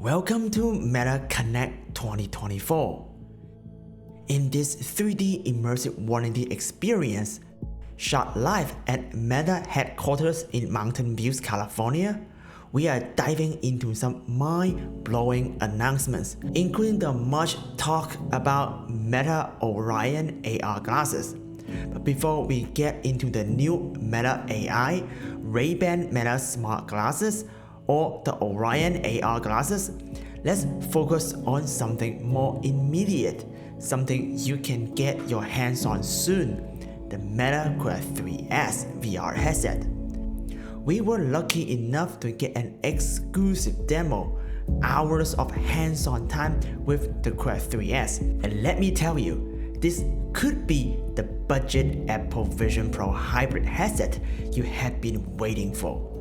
Welcome to Meta Connect 2024. In this 3D immersive 180 experience, shot live at Meta headquarters in Mountain View, California, we are diving into some mind-blowing announcements, including the much talk about Meta Orion AR glasses. But before we get into the new Meta AI, Ray-Ban Meta Smart Glasses, or the Orion AR glasses, let's focus on something more immediate, something you can get your hands on soon, the Meta Quest 3S VR headset. We were lucky enough to get an exclusive demo, hours of hands-on time with the Quest 3S, and let me tell you, this could be the budget Apple Vision Pro hybrid headset you have been waiting for.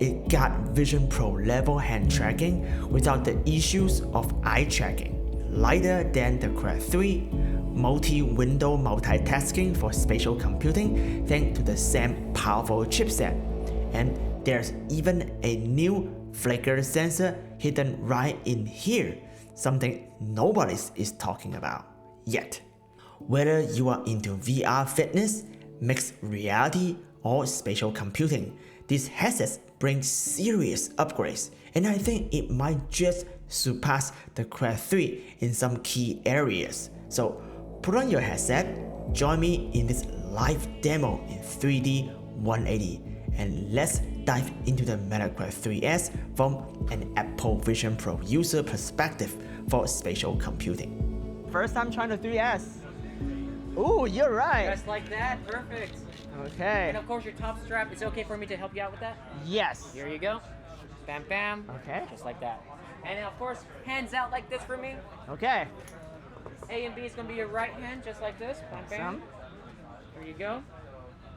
It got Vision Pro level hand tracking without the issues of eye tracking, lighter than the Quest 3, multi-window multitasking for spatial computing thanks to the same powerful chipset, and there's even a new flicker sensor hidden right in here, something nobody is talking about yet. Whether you are into VR fitness, mixed reality, or spatial computing, these headsets bring serious upgrades, and I think it might just surpass the Quest 3 in some key areas. So put on your headset, join me in this live demo in 3D 180, and let's dive into the Meta Quest 3S from an Apple Vision Pro user perspective for spatial computing. First time trying the 3S. Ooh, you're right. Just like that, perfect. Okay. And of course your top strap, it's okay for me to help you out with that? Yes. Here you go. Bam, bam. Okay. Just like that. And of course, hands out like this for me. Okay. A and B is gonna be your right hand, just like this. Bam, bam. Here you go.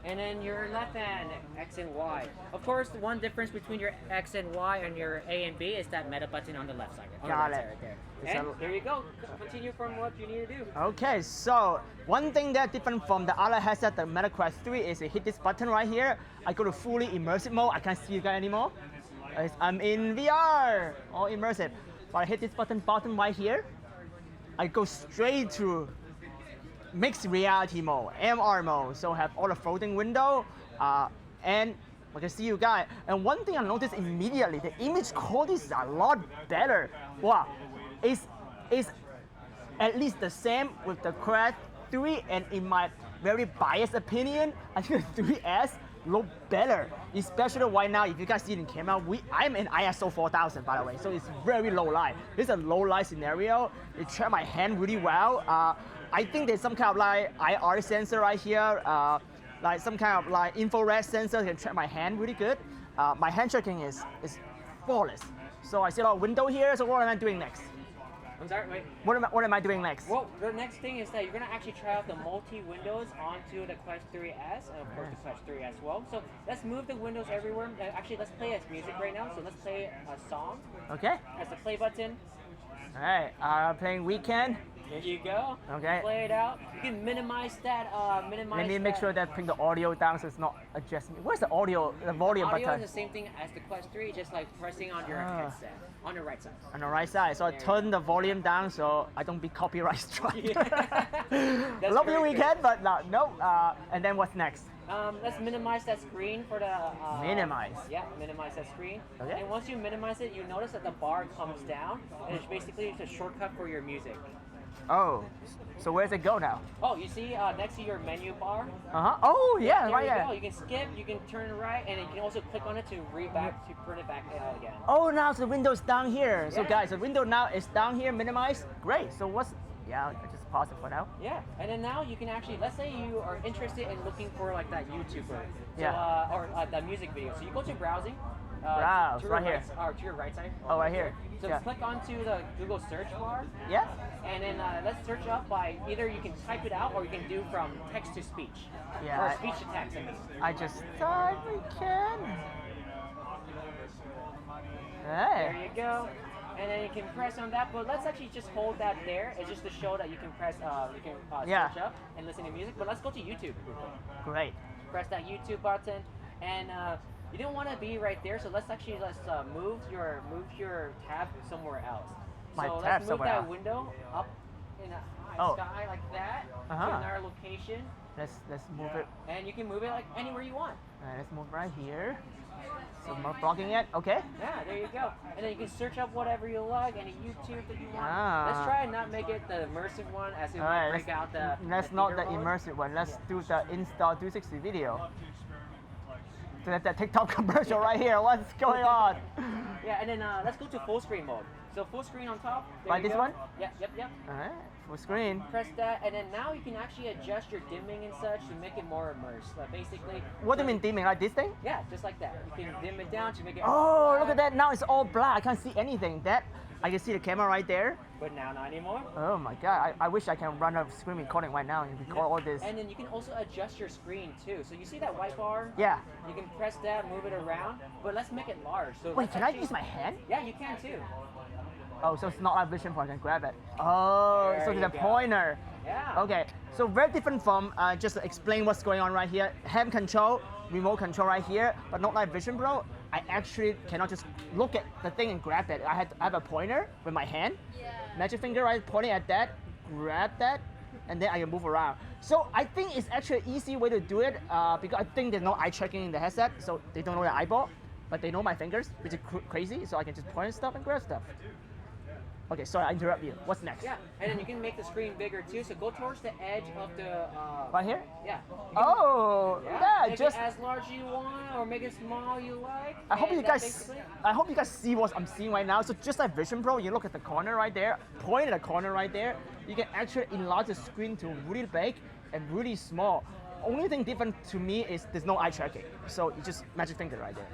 And then your left hand, X and Y. Of course, the one difference between your X and Y and your A and B is that meta button on the left side. Got it. Right there. And here you go. Continue from what you need to do. Okay, so one thing that's different from the other headset, the Meta Quest 3, is I hit this button right here. I go to fully immersive mode. I can't see you guys anymore. I'm in VR or immersive. But I hit this button right here. I go straight to mixed reality mode, MR mode. So I have all the floating window, and I can see you guys. And one thing I noticed immediately, the image quality is a lot better. Wow, it's at least the same with the Quest 3, and in my very biased opinion, I think the 3S look better, especially right now. If you guys see it in camera, I'm in ISO 4000 by the way, so it's very low light. This is a low light scenario. It tracked my hand really well. I think there's some kind of like IR sensor right here, like some kind of like infrared sensor can track my hand really good. My hand tracking is flawless. So I see a lot of window here. So what am I doing next? I'm sorry, wait. What am I doing next? Well, the next thing is that you're going to actually try out the multi-windows onto the Quest 3S and of course the Quest 3 as well. So let's move the windows everywhere. Actually, let's play as music right now. So let's play a song. Okay. Press the play button. All right, playing Weekend. There you go. Okay. Play it out. You can minimize that. Let me make sure that bring the audio down so it's not adjusting. Where's the audio, the volume audio button? is the same thing as the Quest 3, just like pressing on your headset, on the right side. On the right side. So I turn the volume down so I don't be copyright struck. Love you, Weekend, but no. And then what's next? Let's minimize that screen for the... minimize? Yeah, minimize that screen. Okay. And once you minimize it, you notice that the bar comes down, and it's basically a shortcut for your music. Oh, so where's it go now? Oh, you see next to your menu bar? Uh-huh. Oh, yeah, there right you there. go. You can skip, you can turn it right, and you can also click on it to turn it back again. Oh, now so the window's down here. So Yeah. guys, the window now is down here, minimized. Great. So I just pause it for now. Yeah, and then now you can actually, let's say you are interested in looking for like that YouTuber, so, Yeah. or that music video. So you go to browsing. Browse, to right your here. Or to your right side. Oh, right here. So Yeah. click onto the Google search bar. Yeah. And then let's search up by either you can type it out or you can do from text to speech. Yeah, Or speech to text, I mean. I just thought we can. Hey. There you go. And then you can press on that, but let's actually just hold that there. It's just to show that you can press, Yeah. search up and listen to music. But let's go to YouTube. Great. Press that YouTube button, and You don't want to be right there, so let's move your tab somewhere else. My so tab let's move somewhere that else. window up in a high Oh. sky like that to Uh-huh. another location, Let's move it. and you can move it like anywhere you want. Let's move right here. So more blocking it. Okay. Yeah, there you go. And then you can search up whatever you like, any YouTube that you want. Ah. Let's try and not make it the immersive one, as it All might right. break out the. Let's not the theater mode. immersive one. Let's do the install 360 video. So that's that TikTok commercial right here. What's going on? Yeah, and then let's go to full screen mode. So full screen on top. There Like you this go. one? Yep. All right. Full screen. Press that, and then now you can actually adjust your dimming and such to make it more immersed. Like basically. What do you mean dimming? Like this thing? Yeah, just like that. You can dim it down to make it. Oh, look black, at that. Now it's all black. I can't see anything. That I can see the camera right there. But now not anymore. Oh my god. I wish I can run a screen recording right now and record all this. And then you can also adjust your screen too. So you see that white bar? Yeah. You can press that, move it around, but let's make it large. So Wait, let's can I actually- use my hand? Yeah, you can too. Oh, so it's not a vision point. I can grab it. Oh, There so you there's a go. pointer. Yeah. Okay, so very different from just to explain what's going on right here. Hand control, remote control right here, but not like Vision Pro. I actually cannot just look at the thing and grab it. I have a pointer with my hand, magic finger right, pointing at that, grab that, and then I can move around. So I think it's actually an easy way to do it because I think there's no eye tracking in the headset, so they don't know the eyeball, but they know my fingers, which is crazy. So I can just point at stuff and grab stuff. Okay, sorry, I interrupt you. What's next? Yeah, and then you can make the screen bigger too. So go towards the edge of the. Right here? Yeah. Oh, yeah, Make just. it as large you want, or make it small you like. I hope and you that guys. basically- I hope you guys see what I'm seeing right now. So just like Vision Pro, you look at the corner right there, point at the corner right there. You can actually enlarge the screen to really big and really small. Only thing different to me is there's no eye tracking. So you just magic finger right there.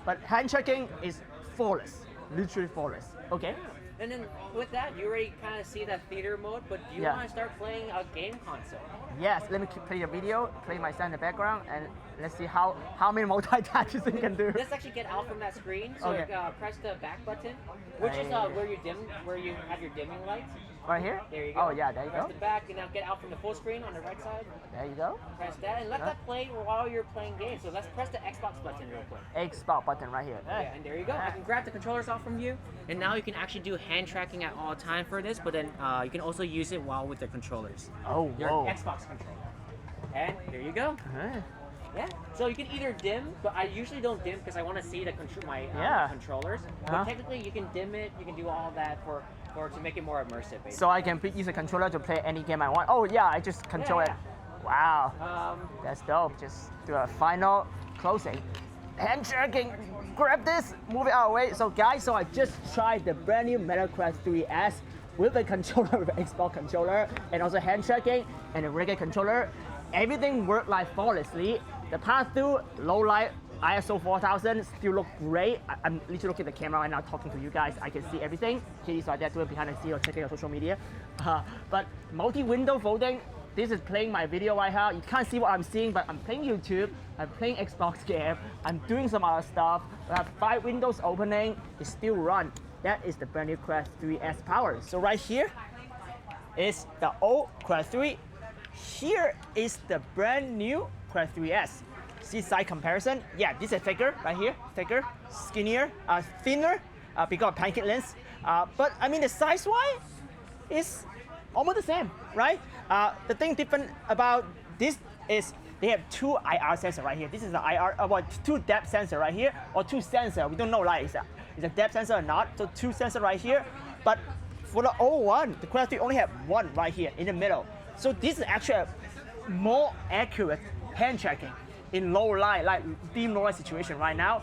But hand tracking is flawless, literally flawless. Okay. And then with that, you already kind of see that theater mode, but do you Yeah. want to start playing a game console? Yes, let me play the video, play my sound in the background, and let's see how many multitasking you can do. Let's actually get out from that screen. So Okay. press the back button, which is where you have your dimming lights. Right here? There you go. Oh yeah, there you Press go. the back, and now get out from the full screen on the right side. There you go. Press that, and let Yeah. that play while you're playing games. So let's press the Xbox button real quick. Xbox button right here. Yeah, and there you go. I can grab the controllers off from you, and now you can actually do hand tracking at all time for this. But then you can also use it while with the controllers. Oh, Your whoa. Xbox controller. And there you go. Uh-huh. Yeah. So you can either dim, but I usually don't dim because I want to see the my Yeah. controllers. Uh-huh. But technically, you can dim it. You can do all that for to make it more immersive. Basically. So I can use a controller to play any game I want. Oh yeah, I just control Yeah, it. Wow, that's dope. Just do a final closing. Hand tracking. Grab this, move it out of the way. So guys, so I just tried the brand new Meta Quest 3S with a controller, with an Xbox controller, and also hand tracking and a regular controller. Everything worked like flawlessly. The path through, low light, ISO 4000 still look great. I'm literally looking at the camera right now talking to you guys. I can see everything. Kitty's right there doing behind the scenes or checking out social media. But multi-window folding, this is playing my video right now. You can't see what I'm seeing, but I'm playing YouTube, I'm playing Xbox game, I'm doing some other stuff. I have 5 windows opening, it still run. That is the brand new Quest 3S power. So right here is the old Quest 3. Here is the brand new Quest 3S. See side comparison? Yeah, this is thicker right here, thicker, skinnier, thinner because of pancake lens. But I mean the size-wise is almost the same, right? The thing different about this is they have 2 IR sensor right here. This is the IR, 2 depth sensor right here, or 2 sensor. We don't know like it's a depth sensor or not. So 2 sensor right here. But for the old one, the Quest 3 only have 1 right here in the middle. So this is actually a more accurate hand tracking in low light, like dim low light situation right now.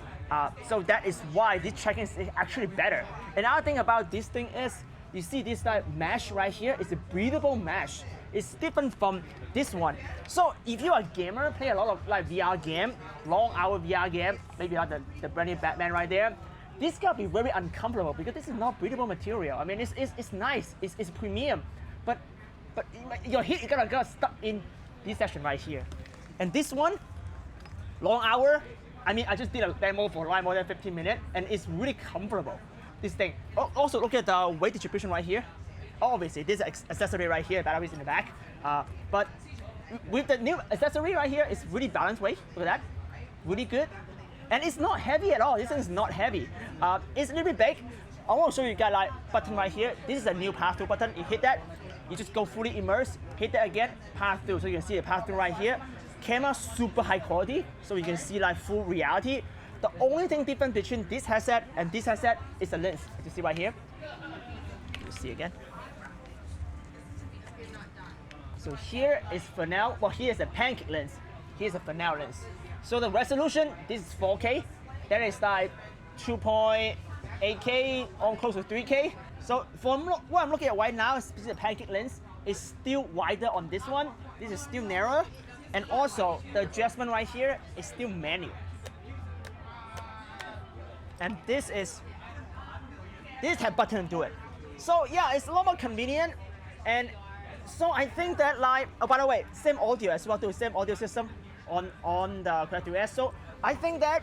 So that is why this tracking is actually better. Another thing about this thing is, you see this like mesh right here, it's a breathable mesh. It's different from this one. So if you're a gamer, play a lot of like VR game, long hour VR game, maybe like the brand new Batman right there, this can be very uncomfortable because this is not breathable material. I mean, it's nice, it's premium, but your heat is gonna get stuck in this section right here. And this one, long hour, I mean, I just did a demo for like more than 15 minutes, and it's really comfortable, this thing. Also, look at the weight distribution right here. Obviously, this accessory right here, batteries in the back. But with the new accessory right here, it's really balanced weight. Look at that, really good. And it's not heavy at all. This thing is not heavy. It's a little bit big. I want to show you guys like button right here. This is a new path through button. You hit that, you just go fully immersed. Hit that again, path through. So you can see the path through right here. Camera super high quality, so you can see like full reality. The only thing different between this headset and this headset is the lens. As you see right here. You see again. So here is Fresnel. Well, here is a pancake lens. Here's a Fresnel lens. So the resolution, this is 4K. That is like 2.8K, on close to 3K. So from what I'm looking at right now, this is a pancake lens. It's still wider on this one. This is still narrower. And also, the adjustment right here is still manual. And this has button to it. So yeah, it's a lot more convenient. And so I think that like, oh, by the way, same audio as well, same audio system on the Quest 3S. So I think that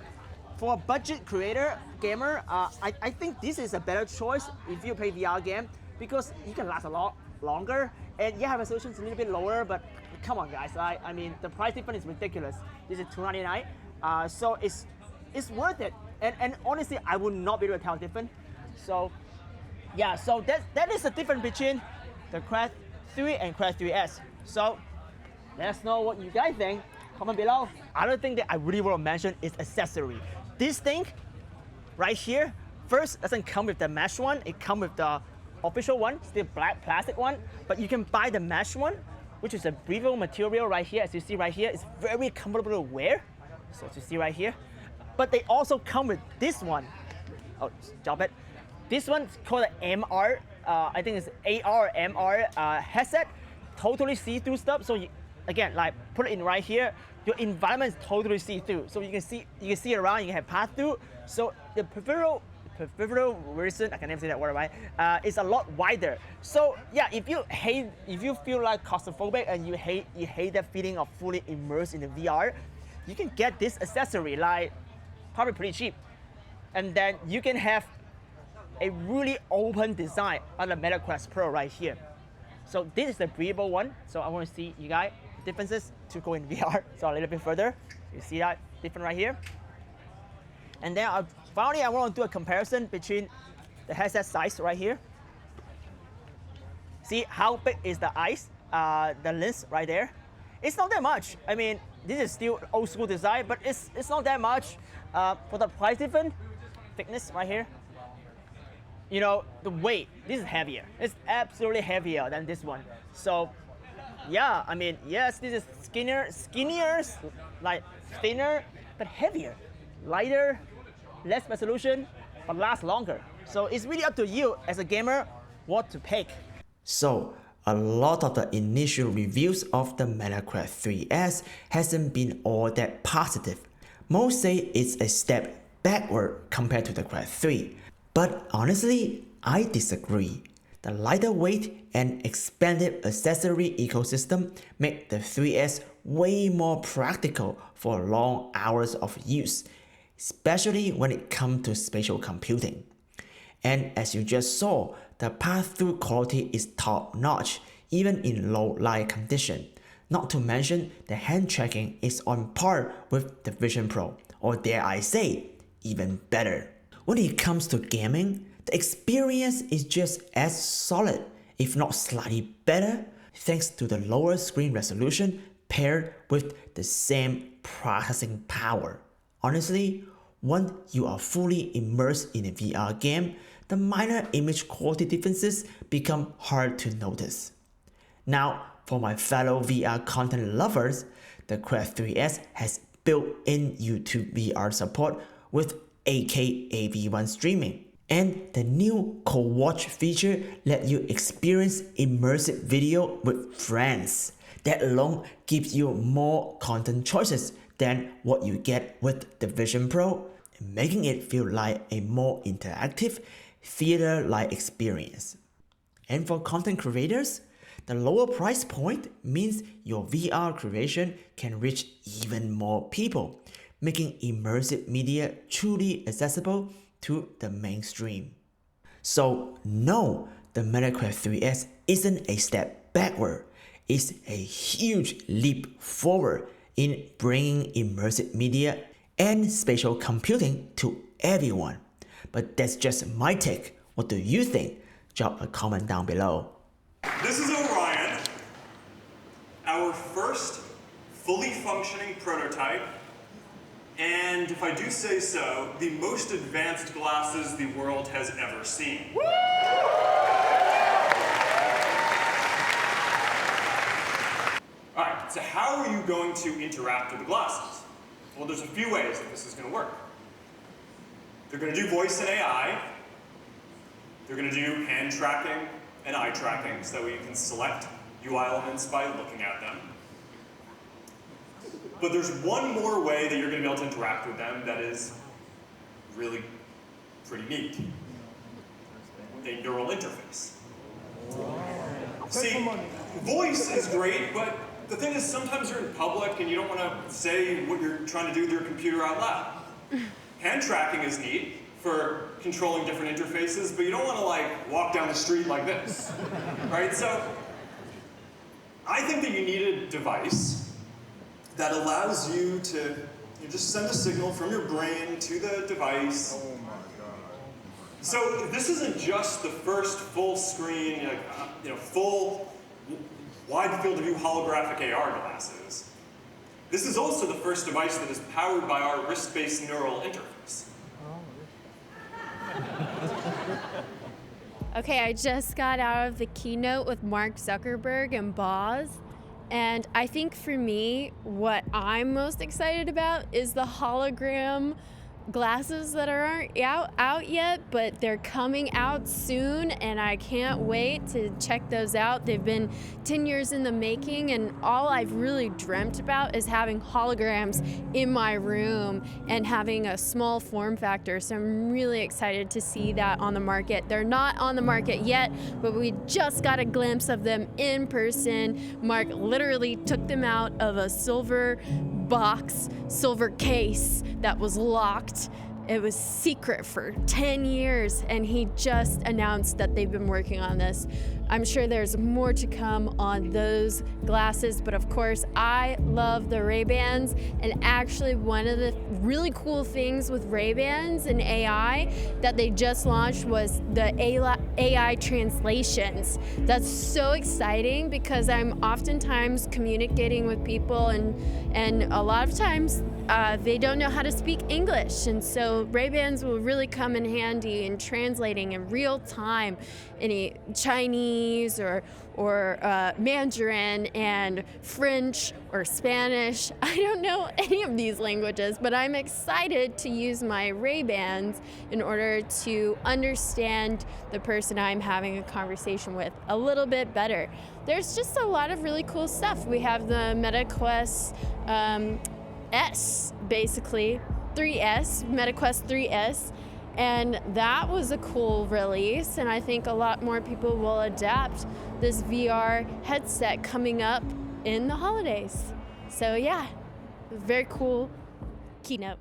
for a budget creator, gamer, I think this is a better choice if you play VR game because you can last a lot longer. And yeah, resolution is a little bit lower, but come on guys, I mean, the price difference is ridiculous. This is $299, so it's worth it. And honestly, I would not be able to tell the difference. So yeah, so that is the difference between the Quest 3 and Quest 3S. So let us know what you guys think. Comment below. Other thing that I really want to mention is accessory. This thing right here, first doesn't come with the mesh one. It comes with the official one, still black plastic one. But you can buy the mesh one, which is a breathable material right here. As you see right here, it's very comfortable to wear. So as you see right here. But they also come with this one. Oh, drop it. This one's called an MR. I think it's AR MR headset. Totally see-through stuff. So you, again, like put it in right here. Your environment is totally see-through. So you can see it around. You can have pass-through. So the peripheral version, I can never say that word right, is a lot wider. So yeah, if you feel like claustrophobic and you hate that feeling of fully immersed in the VR, you can get this accessory, like probably pretty cheap. And then you can have a really open design on the Meta Quest Pro right here. So this is the breathable one. So I want to see you guys differences to go in VR. So a little bit further, you see that different right here. And then finally, I want to do a comparison between the headset size right here. See how big is the the lens right there? It's not that much. I mean, this is still old school design, but it's not that much. For the price difference, thickness right here. You know, the weight, this is heavier. It's absolutely heavier than this one. So yeah, I mean, yes, this is skinnier, like thinner, but heavier, lighter, less resolution, but lasts longer. So it's really up to you as a gamer what to pick. So a lot of the initial reviews of the Meta Quest 3S hasn't been all that positive. Most say it's a step backward compared to the Quest 3. But honestly, I disagree. The lighter weight and expanded accessory ecosystem make the 3S way more practical for long hours of use, especially when it comes to spatial computing. And as you just saw, the pass-through quality is top-notch, even in low light condition. Not to mention, the hand tracking is on par with the Vision Pro, or dare I say, even better. When it comes to gaming, the experience is just as solid, if not slightly better, thanks to the lower screen resolution paired with the same processing power. Honestly, once you are fully immersed in a VR game, the minor image quality differences become hard to notice. Now, for my fellow VR content lovers, the Quest 3S has built-in YouTube VR support with 8K AV1 streaming. And the new co-watch feature lets you experience immersive video with friends. That alone gives you more content choices than what you get with the Vision Pro, making it feel like a more interactive, theater-like experience. And for content creators, the lower price point means your VR creation can reach even more people, making immersive media truly accessible to the mainstream. So no, the Meta Quest 3S isn't a step backward, it's a huge leap forward in bringing immersive media and spatial computing to everyone. But that's just my take. What do you think? Drop a comment down below. This is Orion, our first fully functioning prototype, and if I do say so, the most advanced glasses the world has ever seen. Alright, so how are you going to interact with the glasses? Well, there's a few ways that this is going to work. They're going to do voice and AI. They're going to do hand tracking and eye tracking, so that you can select UI elements by looking at them. But there's one more way that you're going to be able to interact with them that is really pretty neat. A neural interface. See, voice is great, but the thing is sometimes you're in public and you don't want to say what you're trying to do with your computer out loud. Hand tracking is neat for controlling different interfaces, but you don't want to like walk down the street like this, right? So I think that you need a device that allows you to just send a signal from your brain to the device. Oh my God. So this isn't just the first full screen, full wide field of view holographic AR glasses. This is also the first device that is powered by our wrist-based neural interface. Okay, I just got out of the keynote with Mark Zuckerberg and Boz, and I think for me, what I'm most excited about is the hologram glasses that aren't out yet, but they're coming out soon, and I can't wait to check those out. They've been 10 years in the making, and all I've really dreamt about is having holograms in my room and having a small form factor, so I'm really excited to see that on the market. They're not on the market yet, but we just got a glimpse of them in person. Mark literally took them out of a silver case that was locked. It was secret for 10 years, and he just announced that they've been working on this. I'm sure there's more to come on those glasses, but of course, I love the Ray-Bans, and actually one of the really cool things with Ray-Bans and AI that they just launched was the AI translations. That's so exciting because I'm oftentimes communicating with people, and a lot of times they don't know how to speak English, and so Ray-Bans will really come in handy in translating in real time any Chinese or Mandarin and French or Spanish. I don't know any of these languages, but I'm excited to use my Ray-Bans in order to understand the person I'm having a conversation with a little bit better. There's just a lot of really cool stuff. We have the MetaQuest S, basically, 3S, MetaQuest 3S, and that was a cool release, and I think a lot more people will adapt this VR headset coming up in the holidays. So yeah, very cool keynote.